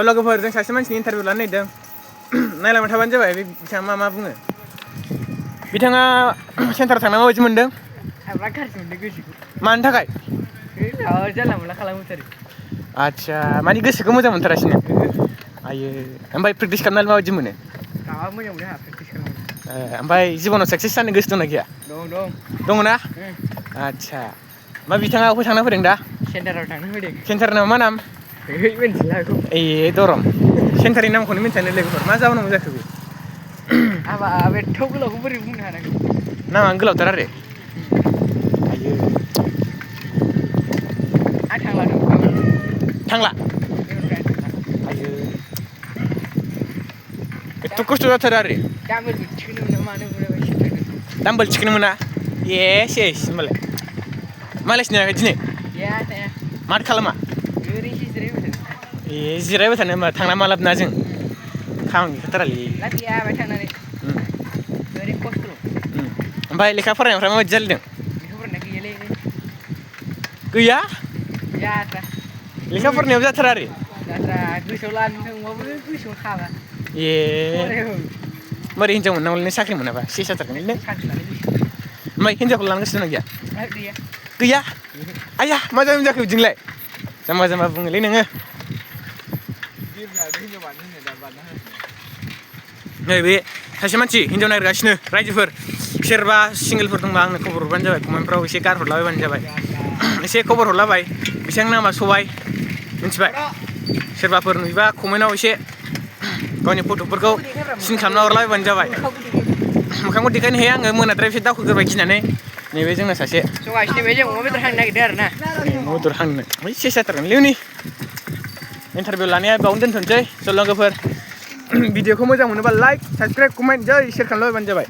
लोगोफोर जों सासे मानसिनि इन्टारभिउ लानो नागिरदों नायलांबाय थाबानो जाबाय बे बिथाङा मा बुङो बिथाङा सेन्टाराव थांना माबायदि मोनदों बिराद गाज्रि मोनदों गोसोखौ मानि थाखाय जानला मोनला खालामोथारो आदसा मानि गोसोखौ मोजां मोनथारासिनो आयो ओमफ्राय प्रेक्टिस खालामनानै माबायदि मोनो मोजां मोनो आंहा प्रेक्टिस खालामनो ओमफ्राय जिबनाव साक्सेस जानो गोसो दंना गैया दङ ना आदसा मा बिथाङा अबाव थांना फैदों दा सेन्टाराव थांना फैदों सेन्टारना मा नाम मिन्थिला बेखौ ए दरं सेन्टारनि नामखौनो मिन्थियानो लोगोफोर मा जाहोनाव जाखो बे हाबाब एथ' गोलावखौ बोरै बुंनो हानांगौ नामा गोलावथार आरो आयो आं थांला थांला आयो एथ' खस्थ' जाथारो आरो दामबोलबो थिखोनो मोना मानो मोना दामबोल थिखोनो मोना सेस होमबालाय मालायसो नायाखै दिनै गैया थाया माथो खालामा ओरैनोसो जिरायबाय थादों जिरायबाय थानो होमबा थांना मा लाब ना जों खामानि गैखाथारालै लाब गैया बाहाय थांनानै ओरैनो खस्थ' ओमफ्राय लेखा फरायनायफ्रा माबायदि जालिदों लेखा फरायनाय गैयालै गैया जाथ्रा लेखा फरायनायाव जाथारा आरो जाथ्रा गोसोआव लानो थांबाबो गोसोआव थाला ए मारै हिनजाव मोननांगौलै साख्रि मोनाबा सेस जाथारगोनलै नों ओमफ्राय हिनजावखौ लानो गोसो दंना गैया गैया गैया आया मा जादों जाखो बिदिंलाय जाम्बा जाम्बा बुङोलै नोङो नैबे सासे मानसि हिनजाव नागिरगासिनो रायजोफोर सोरबा सिंगोलफोर दंबा आंनो खबर हरबानो जाबाय कमेन्टफ्राव एसे गारहरलाबायबानो जाबाय एसे खबर हरलाबाय बिथांनि नामा सबाय मिथिबाय सोरबाफोर नुयोबा कमेन्टआव एसे गावनि फट'फोरखौ सिन खालामना हरलाबायबानो जाबाय मोखांखौ देखायनो हाया आङो मोनाद्राय एसे दावखोगोरबाय गिनानै नैबे जोंना सासे बे जों अमा बेदर हांनो नागिरदों आरो ना अमा बेदर हांनो ओमफ्राय सेस जाथारगोनलै उनि इन्टारभिउ लानाया बावनो दोनथ'नोसै लोगोफोर भिडिअखौ मोजां मोनोबा लाइक साबसक्राइब कमेन्ट जै सेयार खालामलाबायबानो जाबाय